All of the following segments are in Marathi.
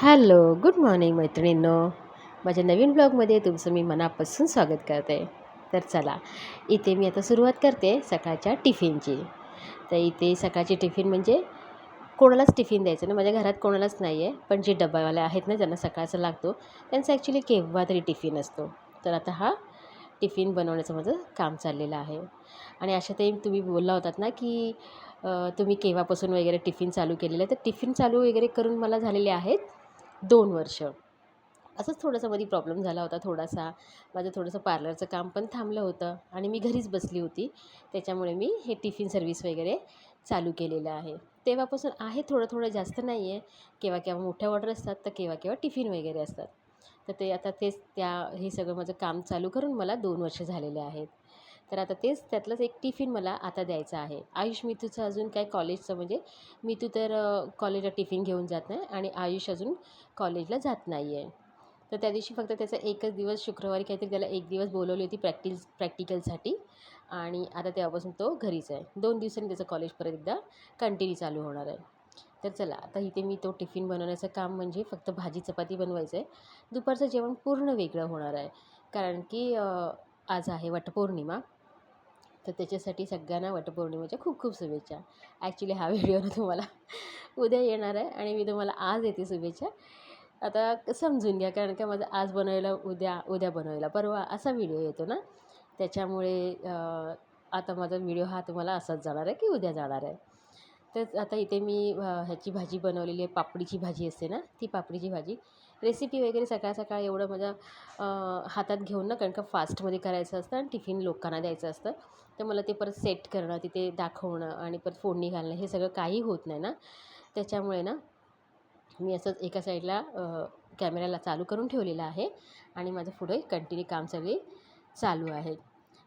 हॅलो, गुड मॉर्निंग मैत्रिणींनो. माझ्या नवीन ब्लॉगमध्ये तुमचं मी मनापासून स्वागत करते. तर चला, इथे मी आता सुरुवात करते सकाळच्या टिफिनची. तर इथे सकाळची टिफिन म्हणजे कोणालाच टिफिन द्यायचं ना, माझ्या घरात कोणालाच नाही आहे. पण जे डब्बावाले आहेत ना, ज्यांना सकाळचा लागतो, त्यांचा ॲक्च्युली केव्हा तरी टिफिन असतो. तर आता हा टिफिन बनवण्याचं माझं काम चाललेलं आहे. आणि अशातही तुम्ही बोलला होतात ना, की तुम्ही केव्हापासून वगैरे टिफिन चालू केलेलं आहे. तर टिफिन चालू वगैरे करून मला झालेले आहेत 2 वर्ष. असंच थोडासा मध्ये प्रॉब्लेम झाला होता थोडासा. माझं थोडंसं पार्लरचं काम पण थांबलं होतं आणि मी घरीच बसली होती. त्याच्यामुळे मी हे टिफिन सर्व्हिस वगैरे चालू केलेलं आहे. तेव्हापासून आहे थोडं-थोडं, जास्त नाही आहे. केव्हा-केव्हा मोठ्या ऑर्डर असतात, तर केव्हा-केव्हा टिफिन वगैरे असतात. तर ते आता हे सगळं माझं काम चालू करून मला 2 वर्ष झालेले आहेत. तर आता तेच त्यातलंच एक टिफिन मला आता द्यायचा आहे. आयुष मितूचं अजून काय कॉलेजचं म्हणजे मितू तर कॉलेजला टिफिन घेऊन जात नाही आणि आयुष अजून कॉलेजला जात नाही आहे. तर त्या दिवशी फक्त त्याचा एकच दिवस शुक्रवारी काहीतरी त्याला एक दिवस बोलवली होती प्रॅक्टिकलसाठी आणि आता तेव्हापासून तो घरीच आहे. 2 दिवसांनी त्याचं कॉलेज परत एकदा कंटिन्यू चालू होणार आहे. तर चला, आता इथे मी तो टिफिन बनवण्याचं काम म्हणजे फक्त भाजी चपाती बनवायचं आहे. दुपारचं जेवण पूर्ण वेगळं होणार आहे. कारण की आज आहे वटपौर्णिमा. तर त्याच्यासाठी सगळ्यांना वटपौर्णिमेच्या खूप खूप शुभेच्छा. ॲक्च्युली हा व्हिडिओ ना तुम्हाला उद्या येणार आहे आणि मी तुम्हाला आज देते शुभेच्छा. आता समजून घ्या, कारण का माझं आज बनवायला उद्या, उद्या बनवायला परवा असा व्हिडिओ येतो ना, त्याच्यामुळे आता माझा व्हिडिओ हा तुम्हाला असाच जाणार आहे की उद्या जाणार आहे. तर आता इथे मी ह्याची भाजी बनवलेली आहे, पापडीची भाजी असते ना, ती पापडीची भाजी. रेसिपी वगैरे सकाळ सकाळ एवढं माझ्या हातात घेऊन ना, कारण का फास्टमध्ये करायचं असतं आणि टिफिन लोकांना द्यायचं असतं. तर मला ते परत सेट करणं, तिथे दाखवणं आणि परत फोडणी घालणं हे सगळं काही होत नाही ना, त्याच्यामुळे ना मी असंच एका साईडला कॅमेराला चालू करून ठेवलेला आहे आणि माझं पुढे कंटिन्यू काम सगळे चालू आहे.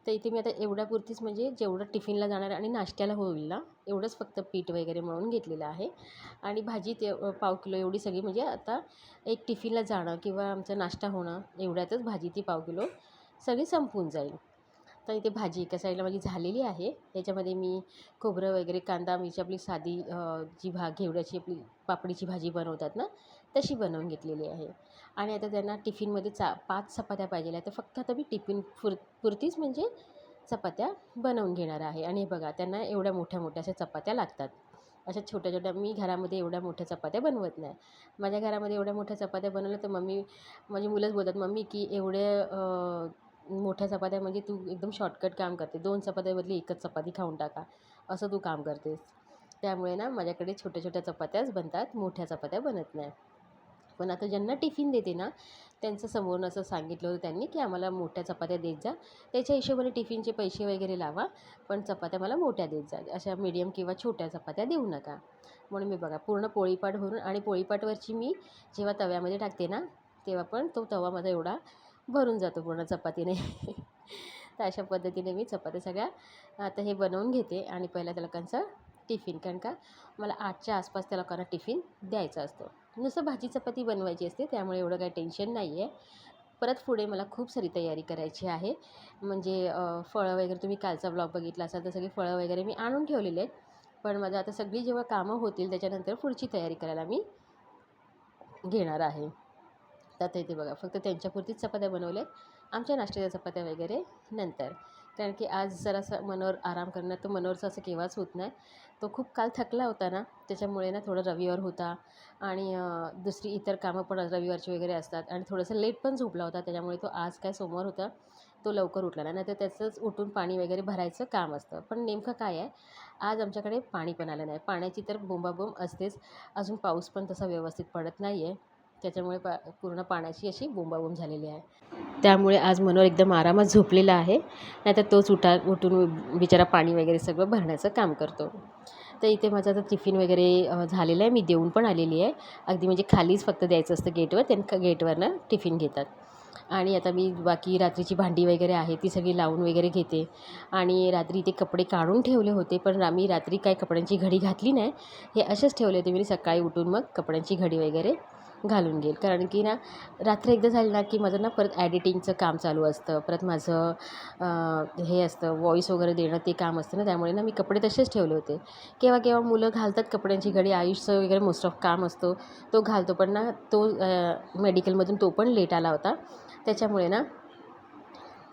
तर इथे मी आता एवढ्यापुरतीच म्हणजे जेवढं टिफिनला जाणार आणि नाश्त्याला होईल ना, एवढंच फक्त पीठ वगैरे मळून घेतलेलं आहे आणि भाजी ते पाव किलो एवढी सगळी म्हणजे आता एक टिफिनला जाणं किंवा आमचा नाश्ता होणं एवढ्यातच भाजी ती पाव किलो सगळी संपून जाईल. तर इथे भाजी एका साईडला माझी झालेली आहे. याच्यामध्ये मी खोबरं वगैरे, कांदा मिरची आपली साधी जी घेवड्याची आपली पापडीची भाजी बनवतात ना, तशी बनवून घेतलेली आहे. आणि आता त्यांना टिफिनमध्ये 5 चपात्या पाहिजेल्या आहेत. तर फक्त आता मी टिफिन पुरतीच म्हणजे चपात्या बनवून घेणार आहे. आणि हे बघा, त्यांना एवढ्या मोठ्या-मोठ्या अशा चपात्या लागतात. अशा छोट्या-छोट्या मी घरामध्ये एवढ्या मोठ्या चपात्या बनवत नाही. माझ्या घरामध्ये एवढ्या मोठ्या चपात्या बनवल्या तर माझी मुलंच बोलतात, "मम्मी की एवढे मोठ्या चपात्या म्हणजे तू एकदम शॉर्टकट काम करते. 2 चपात्याबदली एकच चपाती खाऊन टाका, असं तू काम करतेस." त्यामुळे ना माझ्याकडे छोट्या-छोट्या चपात्याच बनतात, मोठ्या चपात्या बनत नाही. पण आता ज्यांना टिफिन देते ना, त्यांचं समोरून असं सांगितलं होतं त्यांनी, की आम्हाला मोठ्या चपात्या देत जा. त्याच्या हिशोबाने टिफिनचे पैसे वगैरे लावा, पण चपात्या मला मोठ्या देत जा. अशा मीडियम किंवा छोट्या चपात्या देऊ नका. म्हणून मी बघा पूर्ण पोळीपाट भरून आणि पोळीपाटवरची मी जेव्हा तव्यामध्ये टाकते ना, तेव्हा पण तो तवा माझा एवढा भरून जातो पूर्ण चपातीने. तर अशा पद्धतीने मी चपात्या सगळ्या आता हे बनवून घेते आणि पहिला त्या लोकांचा टिफिन, कारण का मला 8च्या आसपास त्या लोकांना टिफिन द्यायचा असतो. नुसतं भाजी चपाती बनवायची असते, त्यामुळे एवढं काही टेन्शन नाही आहे. परत पुढे मला खूप सारी तयारी करायची आहे. म्हणजे फळं वगैरे तुम्ही कालचा ब्लॉग बघितला असाल तर सगळी फळं वगैरे मी आणून ठेवलेले आहेत. पण माझं आता सगळी जेव्हा कामं होतील त्याच्यानंतर पुढची तयारी करायला मी घेणार आहे. तर आता इथे बघा फक्त त्यांच्यापुरतीच चपात्या बनवल्या आहेत. आमच्या नाश्त्याच्या चपात्या वगैरे नंतर. कारण की आज जरासा मनोहर आराम करणार, तर मनोहरचं असं केव्हाच होत नाही. तो खूप काल थकला होता ना, त्याच्यामुळे ना थोडा रविवार होता आणि दुसरी इतर कामं पण रविवारची वगैरे असतात आणि थोडंसं लेट पण झोपला होता. त्याच्यामुळे तो आज काय सोमवार होता, तो लवकर उठला नाही. नाहीतर त्याचंच उठून पाणी वगैरे भरायचं काम असतं. पण नेमकं काय आहे, आज आमच्याकडे पाणी पण आलं नाही. पाण्याची तर बोंबाबोंब असतेच. अजून पाऊस पण तसा व्यवस्थित पडत नाही आहे. त्याच्यामुळे पूर्ण पाण्याची अशी बोंबाबोंब झालेली आहे. त्यामुळे आज मनोहर एकदम आरामात झोपलेला आहे. नाहीतर तोच उठून बिचारा पाणी वगैरे सगळं भरण्याचं काम करतो. तर इथे माझं आता टिफिन वगैरे झालेलं आहे. मी देऊन पण आलेली आहे. अगदी म्हणजे खालीच फक्त द्यायचं असतं गेटवर. त्यांना गेटवरनं टिफिन घेतात. आणि आता मी बाकी रात्रीची भांडी वगैरे आहे ती सगळी लावून वगैरे घेते. आणि रात्री ते कपडे काढून ठेवले होते, पण मी रात्री काय कपड्यांची घडी घातली नाही. हे असेच ठेवले होते मी. सकाळी उठून मग कपड्यांची घडी वगैरे घालून घेईल. कारण की ना रात्र एकदा झाली ना की माझं ना परत एडिटिंगचं काम चालू असतं, परत माझं हे असतं व्हॉईस वगैरे देणं ते काम असतं ना, त्यामुळे ना मी कपडे तसेच ठेवले होते. केव्हा केव्हा मुलं घालतात कपड्यांची घडी, आयुषचं वगैरे मोस्ट ऑफ काम असतो तो घालतो, पण ना तो मेडिकलमधून तो पण लेट आला होता, त्याच्यामुळे ना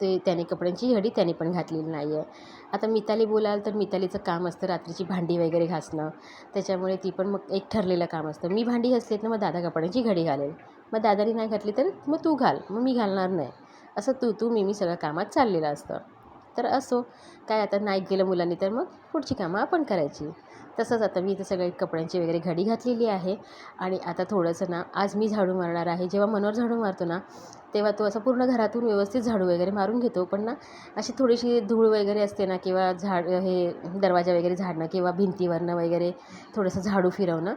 त्याने कपड्यांची घडी त्याने पण घातलेली नाही आहे. आता मिताली बोलाल तर मितालीचं काम असतं रात्रीची भांडी वगैरे घासणं, त्याच्यामुळे ती पण मग एक ठरलेलं काम असतं. मी भांडी घासलीत ना मग दादा कपड्यांची घडी घालेल, मग दादानी नाही घातली तर मग तू घाल, मग मी घालणार नाही, असं तू मी सगळं कामात चाललेलं असतं. तर असो काय, आता नाही गेलं मुलांनी तर मग पुढची कामं आपण करायची. तसंच आता मी इथे सगळे कपड्यांची वगैरे घडी घातलेली आहे. आणि आता थोडंसं ना आज मी झाडू मारणार आहे. जेव्हा मनोहर झाडू मारतो ना तेव्हा तो असं पूर्ण घरातून व्यवस्थित झाडू वगैरे मारून घेतो, पण ना अशी थोडीशी धूळ वगैरे असते ना, किंवा हे दरवाजा वगैरे झाडणं किंवा भिंतीवरनं वगैरे थोडंसं झाडू फिरवणं,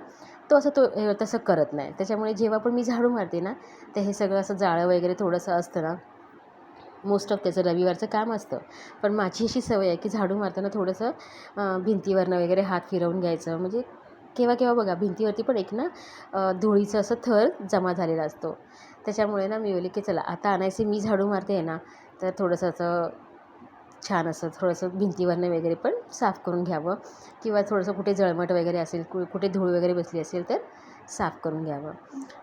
तसं करत नाही. त्याच्यामुळे जेव्हा पण मी झाडू मारते ना तर हे सगळं असं जाळं वगैरे थोडंसं असतं ना, मोस्ट ऑफ त्याचं रविवारचं काम असतं. पण माझी अशी सवय आहे की झाडू मारताना थोडंसं भिंतीवरनं वगैरे हात फिरवून घ्यायचं, म्हणजे केव्हा केव्हा बघा भिंतीवरती पण एक ना धुळीचं असं थर जमा झालेला असतो. त्याच्यामुळे ना मी बोलले की चला आता आणायचे मी झाडू मारते आहे ना, तर थोडंसं असं छान असं थोडंसं भिंतीवरनं वगैरे पण साफ करून घ्यावं, किंवा थोडंसं कुठे जळमट वगैरे असेल, कुठे धूळ वगैरे बसली असेल तर साफ करून घ्यावं.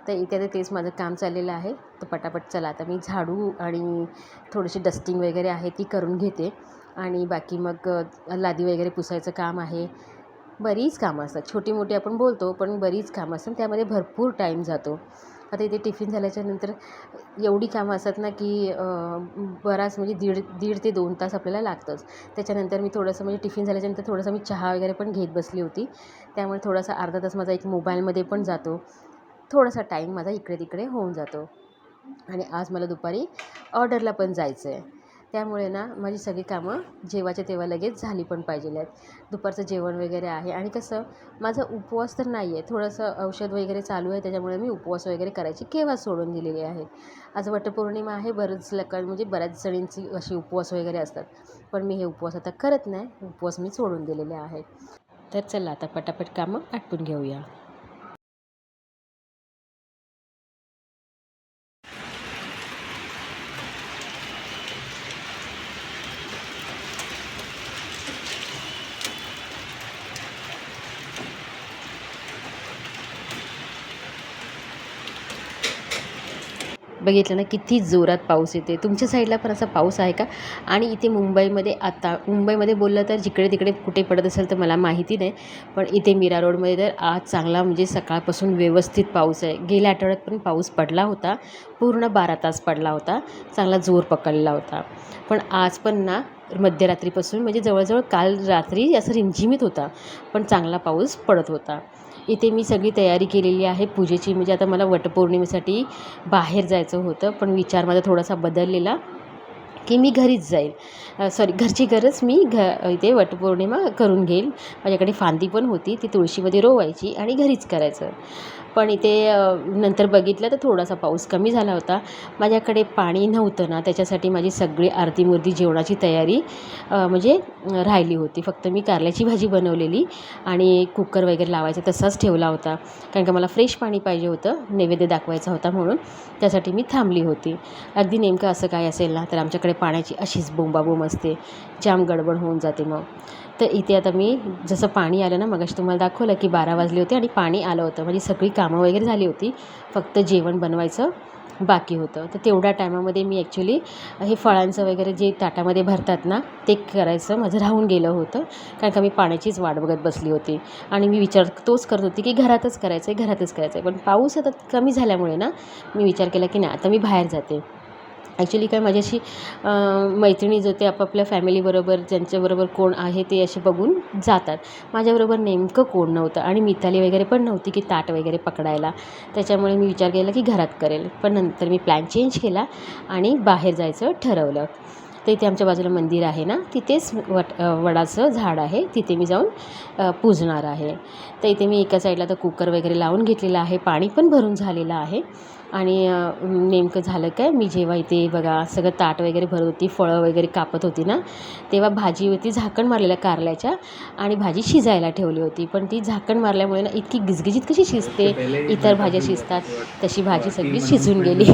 तर इथे तर तेच माझं काम चाललेलं आहे. तर पटापट चला आता मी झाडू आणि थोडीशी डस्टिंग वगैरे आहे ती करून घेते, आणि बाकी मग लादी वगैरे पुसायचं काम आहे. बरीच कामं असतात, छोटी मोठी आपण बोलतो पण बरीच कामं असतात, त्यामध्ये भरपूर टाईम जातो. आता इथे टिफिन झाल्याच्यानंतर एवढी कामं असतात ना की बराच म्हणजे दीड ते 2 तास आपल्याला लागतंच. त्याच्यानंतर मी थोडंसं म्हणजे टिफिन झाल्याच्यानंतर थोडंसं मी चहा वगैरे पण घेत बसली होती, त्यामुळे थोडासा अर्धा तास माझा एक मोबाईलमध्ये पण जातो, थोडासा टाईम माझा इकडे तिकडे होऊन जातो. आणि आज मला दुपारी ऑर्डरला पण जायचं आहे, त्यामुळे ना माझी सगळी कामं जेवायच्या तेव्हा लगेच झाली पण पाहिजेल आहेत. दुपारचं जेवण वगैरे आहे, आणि कसं माझा उपवास तर नाही आहे, थोडंसं औषध वगैरे चालू आहे, त्याच्यामुळे मी उपवास वगैरे करायची केव्हा सोडून दिलेली आहे. आज वटपौर्णिमा आहे, म्हणजे बऱ्याच जणींची अशी उपवास वगैरे असतात, पण मी हे उपवास आता करत नाही, उपवास मी सोडून दिलेले आहे. तर चला आता पटापट कामं आटपून घेऊया. बघितलं ना किती जोरात पाऊस येते. तुमच्या साईडला पण असा पाऊस आहे का? आणि इथे मुंबईमध्ये बोललं तर जिकडे तिकडे कुठे पडत असेल तर मला माहिती नाही, पण इथे मीरा रोडमध्ये तर आज चांगला म्हणजे सकाळपासून व्यवस्थित पाऊस आहे. गेल्या आठवड्यात पण पाऊस पडला होता, पूर्ण 12 तास पडला होता, चांगला जोर पकडला होता. पण आज पण ना मध्यरात्रीपासून म्हणजे जवळजवळ काल रात्री असं रिमझिमीत होता, पण चांगला पाऊस पडत होता. इथे मी सगळी तयारी केलेली आहे पूजेची, म्हणजे आता मला वटपौर्णिमेसाठी बाहेर जायचं होतं, पण विचार माझा थोडासा बदललेला की मी घरीच जाईल, घरची गरज मी इथे वटपौर्णिमा करून घेईल. माझ्याकडे फांदी पण होती, ती तुळशीमध्ये रोवायची आणि घरीच करायचं. पण इथे नंतर बघितलं तर थोडासा पाऊस कमी झाला होता. माझ्याकडे पाणी नव्हतं ना, त्याच्यासाठी माझी सगळी अर्धीमुर्धी जेवणाची तयारी म्हणजे राहिली होती. फक्त मी कारल्याची भाजी बनवलेली आणि कुकर वगैरे लावायचा तसाच ठेवला होता, कारण का मला फ्रेश पाणी पाहिजे होतं, नैवेद्य दाखवायचा होता म्हणून, त्यासाठी मी थांबली होती. अगदी नेमकं असं काय असेल ना तर आमच्याकडे पाण्याची अशीच बोंबाबोंब असते, जाम गडबड होऊन जाते मग. तर इथे आता मी जसं पाणी आलं ना, मगाशी तुम्हाला दाखवलं की 12 वाजले होते आणि पाणी आलं होतं, म्हणजे सगळी कामं वगैरे झाली होती, फक्त जेवण बनवायचं बाकी होतं. तर तेवढ्या टायमामध्ये मी ॲक्च्युली हे फळांचं वगैरे जे ताटामध्ये भरतात ना ते करायचं माझं राहून गेलं होतं, कारण का मी पाण्याचीच वाट बघत बसली होती. आणि मी विचार तोच करत होती की घरातच करायचं आहे, पण पाऊस आता कमी झाल्यामुळे ना मी विचार केला की नाही आता मी बाहेर जाते. ॲक्च्युली काय माझ्याशी मैत्रिणी जो ते आपापल्या फॅमिलीबरोबर ज्यांच्याबरोबर कोण आहे ते असे बघून जातात, माझ्याबरोबर नेमकं कोण नव्हतं, आणि मिताली वगैरे पण नव्हती की ताट वगैरे पकडायला, त्याच्यामुळे मी विचार केला की घरात करेल. पण नंतर मी प्लॅन चेंज केला आणि बाहेर जायचं ठरवलं. तर इथे आमच्या बाजूला मंदिर आहे ना, तिथेच वडाचं झाड आहे, तिथे मी जाऊन पूजणार आहे. तर इथे मी एका साईडला तर कुकर वगैरे लावून घेतलेला आहे, पाणी पण भरून झालेलं आहे. आणि नेमकं झालं काय, मी जेव्हा इथे बघा सगळं ताट वगैरे भरत होती, फळं वगैरे कापत होती ना, तेव्हा भाजी होती झाकण मारलेल्या कारल्याच्या आणि भाजी शिजायला ठेवली होती. पण ती झाकण मारल्यामुळे ना इतकी गिजगिजीत कशी शिजते, इतर भाज्या शिजतात तशी भाजी सगळी शिजून गेली.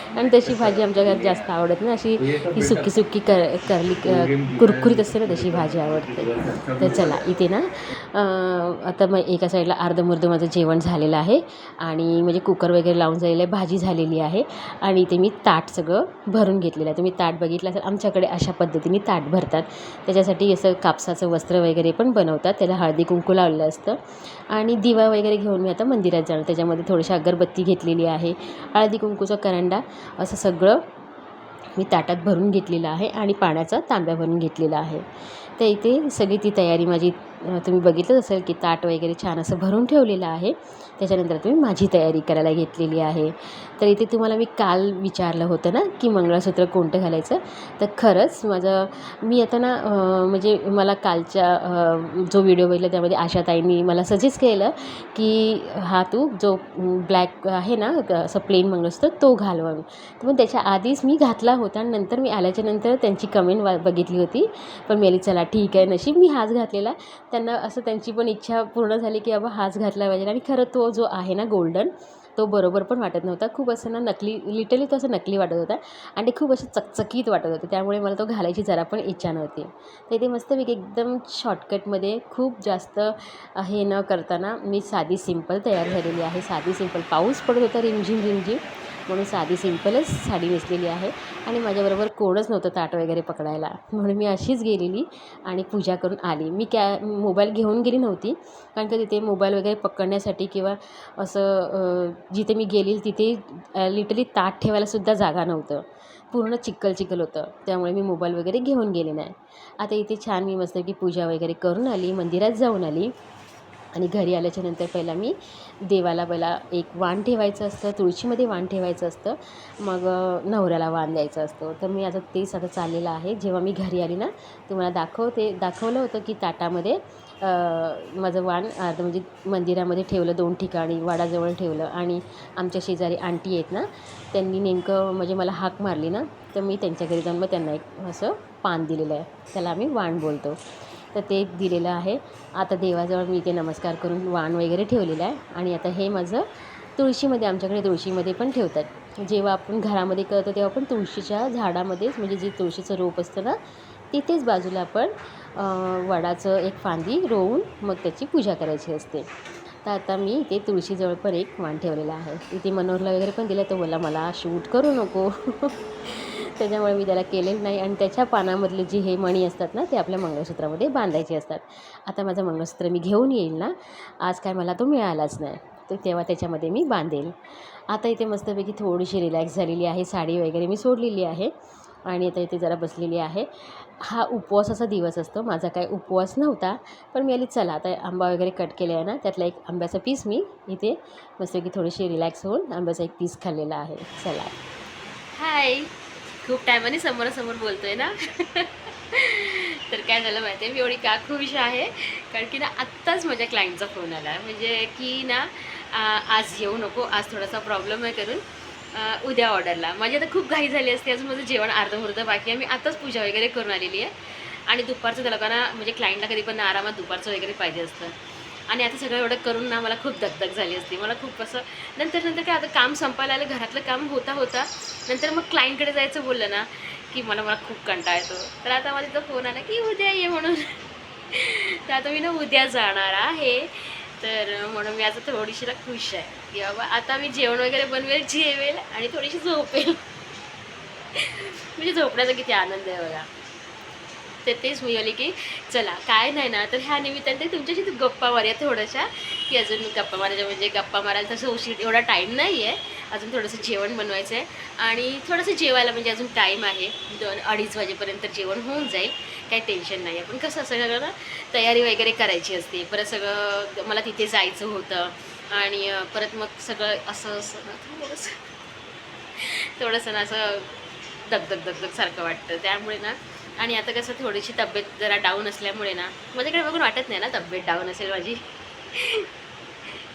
आणि तशी भाजी आमच्या घरात जास्त आवडत नाही, अशी ती सुकी सुकी करली कुरकुरीत असते ना, तशी भाजी आवडते. तर चला इथे ना आता मग एका साईडला अर्धमुर्ध माझं जेवण झालेलं आहे आणि म्हणजे कुकर वगैरे लावून झालेलं आहे, भाजी झालेली आहे आणि इथे मी ताट सगळं भरून घेतलेलं आहे. तुम्ही ताट बघितलं असेल, आमच्याकडे अशा पद्धतीने ताट भरतात. त्याच्यासाठी असं कापसाचं वस्त्र वगैरे पण बनवतात, त्याला हळदी कुंकू लावलेलं असतं आणि दिवा वगैरे घेऊन मी आता मंदिरात जाणार. त्याच्यामध्ये थोडीशी अगरबत्ती घेतलेली आहे, हळदी कुंकूचा करंडा, असं सगळं मी ताटात भरून घेतलेलं आहे आणि पाण्याचा तांब्या भरून घेतलेला आहे. तर इथे सगळी ती तयारी माझी तुम्ही बघितलंच असेल की ताट वगैरे छान असं भरून ठेवलेलं आहे. त्याच्यानंतर तुम्ही माझी तयारी करायला घेतलेली आहे. तर इथे तुम्हाला मी काल विचारलं होतं ना की मंगळसूत्र कोणतं घालायचं, तर खरंच मी आता ना म्हणजे मला कालच्या जो व्हिडिओ बघितला त्यामध्ये आशाताईंनी मला सजेस्ट केलं की हा तू जो ब्लॅक आहे ना असं प्लेन मंगळसूत्र तो घाल म्हणून. तर मग त्याच्या आधीच मी घातला होता आणि नंतर मी आल्याच्या नंतर त्यांची कमेंट बघितली होती. पण मी चला ठीक आहे, नशीब मी हाच घातलेला. त्यांना असं त्यांची पण इच्छा पूर्ण झाली की बाबा हाच घातला पाहिजे. आणि खरं तो जो आहे ना गोल्डन, तो बरोबर पण वाटत नव्हता, खूप असं ना नकली, लिटरली तो असं नकली वाटत होता आणि खूप असं चकचकीत वाटत होतं. त्यामुळे मला तो घालायची जरा पण इच्छा नव्हती. तर इथे मस्तपैकी एकदम शॉर्टकटमध्ये खूप जास्त हे न करताना मी साधी सिंपल तयार झालेली आहे. साधी सिंपल, पाऊस पडत होता रिमझिम रिमझिम, म्हणून साधी सिंपलच साडी नेसलेली आहे आणि माझ्याबरोबर कोणच नव्हतं ताट वगैरे पकडायला, म्हणून मी अशीच गेलेली आणि पूजा करून आली. मी मोबाईल घेऊन गेली नव्हती, कारण का तिथे मोबाईल वगैरे पकडण्यासाठी किंवा असं जिथे मी गेली तिथे लिटरली ताट ठेवायलासुद्धा जागा नव्हतं, पूर्ण चिखल चिखल होतं. त्यामुळे मी मोबाईल वगैरे घेऊन गेले नाही. आता इथे छान मी मस्तपैकी पूजा वगैरे करून आली, मंदिरात जाऊन आली आणि घरी आल्याच्या नंतर पहिला देवाला एक वाण ठेवायचं असतं, तुळशीमध्ये वाण ठेवायचं असतं, मग नवऱ्याला वाण द्यायचं असतं. तर मी आता तेच चाललेलं आहे. जेव्हा मी घरी आली ना, तुम्हाला दाखवलं होतं की ताटामध्ये माझं वाण म्हणजे मंदिरामध्ये ठेवलं, 2 ठिकाणी वडाजवळ ठेवलं आणि आमच्या शेजारी आंटी आहेत ना, त्यांनी नेमकं म्हणजे मला हाक मारली ना, तर मी त्यांच्या घरी जाऊन मग त्यांना एक असं पान दिलेलं आहे, त्याला आम्ही वाण बोलतो. तर ते दिलेलं आहे. आता देवाजवळ मी इथे नमस्कार करून वाण वगैरे ठेवलेलं आहे आणि आता हे माझं तुळशीमध्ये, आमच्याकडे तुळशीमध्ये पण ठेवतात. जेव्हा आपण घरामध्ये करतो तेव्हा आपण तुळशीच्या झाडामध्येच, म्हणजे जे तुळशीचं रोप असतं ना, तिथेच बाजूला आपण वडाचं एक फांदी रोवून मग त्याची पूजा करायची असते. तर आता मी इथे तुळशीजवळ पण एक वाण ठेवलेला आहे. इथे मनोहरला वगैरे पण दिलं, तो बोलला मला शूट करू नको. त्याच्यामुळे मी त्याला केलेलं नाही आणि त्याच्या पानामधले जे हे मणी असतात ना, ते आपल्या मंगळसूत्रामध्ये बांधायचे असतात. आता माझं मंगळसूत्र मी घेऊन येईल ना, आज काय मला तो मिळालाच नाही, तर तेव्हा त्याच्यामध्ये मी बांधेल. आता इथे मस्तपैकी थोडीशी रिलॅक्स झालेली आहे, साडी वगैरे मी सोडलेली आहे आणि आता इथे जरा बसलेली आहे. हा उपवासाचा दिवस असतो, माझा काही उपवास नव्हता, पण मी आली चला आता आंबा वगैरे कट केले आहे ना, त्यातला एक आंब्याचा पीस मी इथे मस्तपैकी थोडीशी रिलॅक्स होऊन आंब्याचा एक पीस खाल्लेला आहे. चला, हाय, खूप टायमाने समोरासमोर बोलतो आहे ना. तर काय झालं माहिती आहे, मी एवढी का खुश आहे, कारण की ना आत्ताच माझ्या क्लायंटचा फोन आला, म्हणजे की ना आज येऊ नको, आज थोडासा प्रॉब्लेम आहे करून उद्या ऑर्डरला. माझी आता खूप घाई झाली असते, अजून माझं जेवण अर्धमुर्ध बाकी आहे. मी आत्ताच पूजा वगैरे करून आलेली आहे आणि दुपारचं त्या लोकांना म्हणजे क्लायंटला कधी पण आरामात दुपारचं वगैरे पाहिजे असतं आणि आता सगळं एवढं करून ना मला खूप दगदग झाली असते. मला खूप असं नंतर काय आता काम संपायला आलं, घरातलं काम होता नंतर मग क्लायंटकडे जायचं बोललं ना की मला खूप कंटाळा येतो. तर आता मला तिथं फोन आला की उद्या ये म्हणून. तर आता मी ना उद्या जाणार आहे, तर म्हणून मी आता थोडीशी खुश आहे की बाबा आता मी जेवण वगैरे बनवेल, जेवेल आणि थोडीशी झोपेल. म्हणजे झोपण्याचा किती आनंद आहे बघा. तर तेच मी आली की चला काय नाही ना, तर ह्या निमित्ताने तुमच्याशी गप्पा मारूया थोड्याशा, की अजून गप्पा मारायच्या, म्हणजे गप्पा मारायला तसं उशीर एवढा टाईम नाही आहे, अजून थोडंसं जेवण बनवायचं आहे आणि थोडंसं जेवायला म्हणजे अजून टाईम आहे, 2-2:30 वाजेपर्यंत जेवण होऊन जाईल, काही टेन्शन नाही आहे. पण कसं सगळं ना तयारी वगैरे करायची असते, परत सगळं मला तिथे जायचं होतं आणि परत मग सगळं असं थोडंसं ना असं दगदग दगदग सारखं वाटतं. त्यामुळे ना, आणि आता कसं थोडीशी तब्येत जरा डाऊन असल्यामुळे ना, माझ्याकडे बघून वाटत नाही ना तब्येत डाऊन असेल माझी.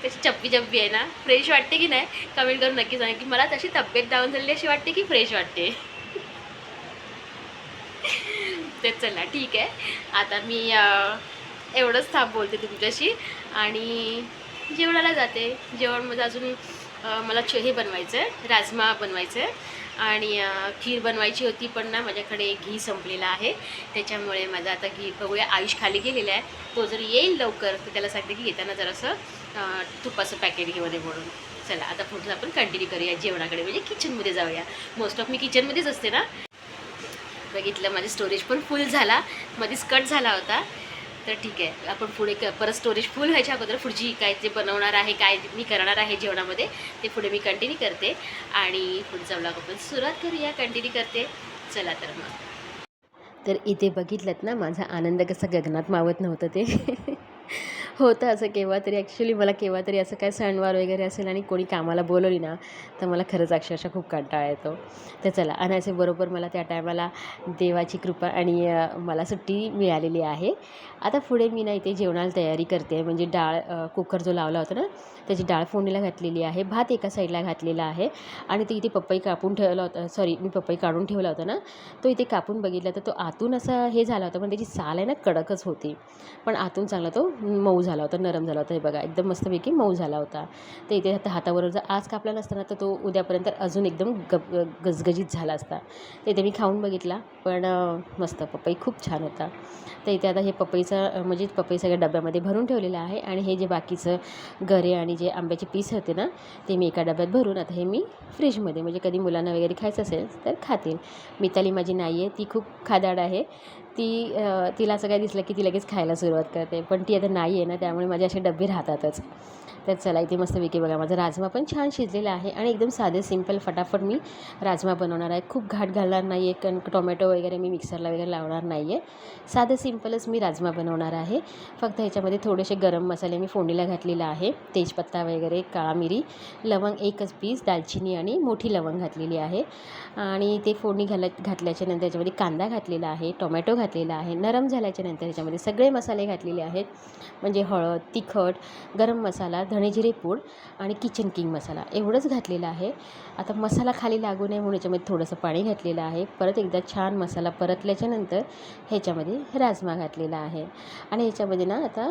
कशी चप्पी चप्पी आहे ना, फ्रेश वाटते की नाही कमेंट करून नक्की सांगा, की मला तशी तब्येत डाऊन झालेली अशी वाटते की फ्रेश वाटते. ते चला ठीक आहे. आता मी एवढंच बोलते तुमच्याशी आणि जेवणाला जाते. जेवणमध्ये अजून मला हे बनवायचं आहे, राजमा बनवायचं आहे आणि खीर बनवायची होती, पण ना माझ्याकडे घी संपलेला आहे. त्याच्यामुळे माझा आता घी बघूया, आयुष खाली गेलेला आहे. तो जर येईल लवकर तर त्याला सांगते की येताना जरासं तुपाचं पॅकेट घेऊन ये म्हणून. चला आता पुढचं आपण कंटिन्यू करूया जेवणाकडे, म्हणजे किचनमध्ये जाऊया. मोस्ट ऑफ मी किचनमध्येच असते ना. बघितलं माझे स्टोरेज पण फुल झाला, मध्येच कट झाला होता. तर ठीक आहे, आपण पुढे परत स्टोरेज फुल व्हायच्या अगोदर पुढची काय जे बनवणार आहे, काय मी करणार आहे जेवणामध्ये, ते पुढे मी कंटिन्यू करते आणि पुढचा व्लॉग आपण सुरुवात करूया, कंटिन्यू करते. चला तर मग. तर इथे बघितलं ना माझा आनंद कसा गगनात मावत नव्हतं ते. होतं असं केव्हा तरी, ॲक्च्युली मला केव्हा तरी असं काय सणवार वगैरे असेल आणि कोणी कामाला बोलवली ना, तर मला खरंच अक्षरशः खूप कंटाळा येतो. तर चला, आणि असे बरोबर मला त्या टायमाला देवाची कृपा आणि मला सुट्टी मिळालेली आहे. आता पुढे मी ना इथे जेवणाला तयारी करते, म्हणजे डाळ कुकर जो लावला होता ना, त्याची डाळ फोडणीला घातलेली आहे, भात एका साईडला घातलेला आहे आणि ते इथे पपई कापून ठेवला होता, सॉरी मी पपई काढून ठेवला होता ना, तो इथे कापून बघितला तर तो आतून असा हे झाला होता, पण त्याची साल आहे ना कडकच होती, पण आतून चांगला तो मऊ झाला होता, नरम झाला होता. हे बघा एकदम मस्तपैकी मऊ झाला होता. तर इथे आता हाताबरोबर जर आज कापला नसताना तर तो उद्यापर्यंत अजून एकदम गजगजीत झाला असता. तर इथे मी खाऊन बघितला, पण मस्त पपई खूप छान होता. तर इथे आता हे पपईचं म्हणजे पपई सगळ्या डब्यामध्ये भरून ठेवलेलं आहे आणि हे जे बाकीचं गरे आणि जे आंब्याचे पीस होते ना, ते मी एका डब्यात भरून आता हे मी फ्रीजमध्ये, म्हणजे कधी मुलांना वगैरे खायचं असेल तर खातील. मिताली माझी नाही आहे, ती खूप खादाड आहे. तिला असं काय दिसलं की ती लगेच खायला सुरुवात करते, पण ती आता नाही आहे ना, त्यामुळे माझे असे डबे राहतातच. तर चला इथे मस्तपैकी बघा माझा राजमा पण छान शिजलेला आहे आणि एकदम साधे सिंपल फटाफट मी राजमा बनवणार आहे. खूप घाट घालणार नाही आहे, कारण टोमॅटो वगैरे मी मिक्सरला वगैरे लावणार नाही आहे. साधं सिंपलच मी राजमा बनवणार आहे. फक्त ह्याच्यामध्ये थोडेसे गरम मसाले मी फोडणीला घातलेला आहे, तेजपत्ता वगैरे, काळा मिरी, लवंग एकच पीस, दालचिनी आणि मोठी लवंग घातलेली आहे आणि ते फोडणी घातल्याच्या नंतर याच्यामध्ये कांदा घातलेला आहे, टोमॅटो घातलेला आहे. नरम झाल्याच्या नंतर ह्याच्यामध्ये सगळे मसाले घातलेले आहेत, म्हणजे हळद, तिखट, गरम मसाला, धणेजिरे पूड आणि किचन किंग मसाला एवढंच घातलेलं आहे. आता मसाला खाली लागू नये म्हणून याच्यामध्ये थोडंसं पाणी घातलेलं आहे. परत एकदा छान मसाला परतल्याच्या नंतर ह्याच्यामध्ये राजमा घातलेला आहे आणि ह्याच्यामध्ये ना आता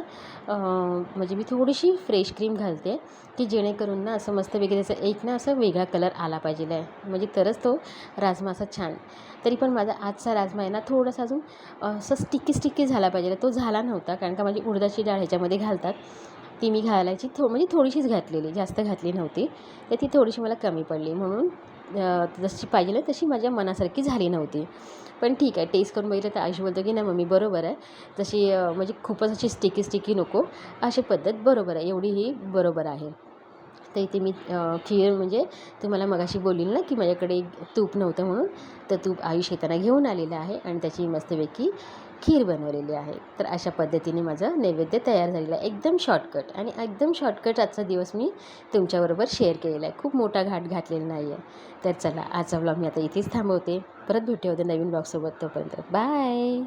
म्हणजे मी थोडीशी फ्रेश क्रीम घालते, की जेणेकरून ना असं मस्तपैकी त्याचा एक ना असं वेगळा कलर आला पाहिजे आहे, म्हणजे तरच तो राजमा असा छान. तरी पण माझा आजचा राजमा आहे ना थोडासा अजून असं स्टिकी झाला पाहिजे, तो झाला नव्हता, कारण का माझी उडदाची डाळ ह्याच्यामध्ये घालतात, ती मी घालायची म्हणजे थोडीशीच घातलेली, जास्त घातली नव्हती. तर ती थोडीशी मला कमी पडली, म्हणून जशी पाहिजे ना तशी माझ्या मनासारखी झाली नव्हती. पण ठीक आहे, टेस्ट करून बघितलं तर आयुष बोलतो की नाही मम्मी बरोबर आहे, तशी म्हणजे खूपच अशी स्टिकी नको, अशी पद्धत बरोबर आहे, एवढी ही बरोबर आहे. तर इथे मी खीर, म्हणजे तुम्हाला मगाशी बोलली ना की माझ्याकडे तूप नव्हतं म्हणून, तर तूप आयुष येताना घेऊन आलेलं आहे आणि त्याची मस्तपैकी खीर बनवलेली आहे. तर अशा पद्धतीने माझं नैवेद्य तयार झालेलं आहे, एकदम शॉर्टकट, आणि एकदम शॉर्टकट आजचा दिवस मी तुमच्याबरोबर शेअर केलेला आहे, खूप मोठा घाट घातलेला नाही आहे. तर चला, आजचा व्लॉग मी आता इथेच थांबवते. परत भेटूया उद्या नवीन व्लॉगसोबत, तोपर्यंत बाय.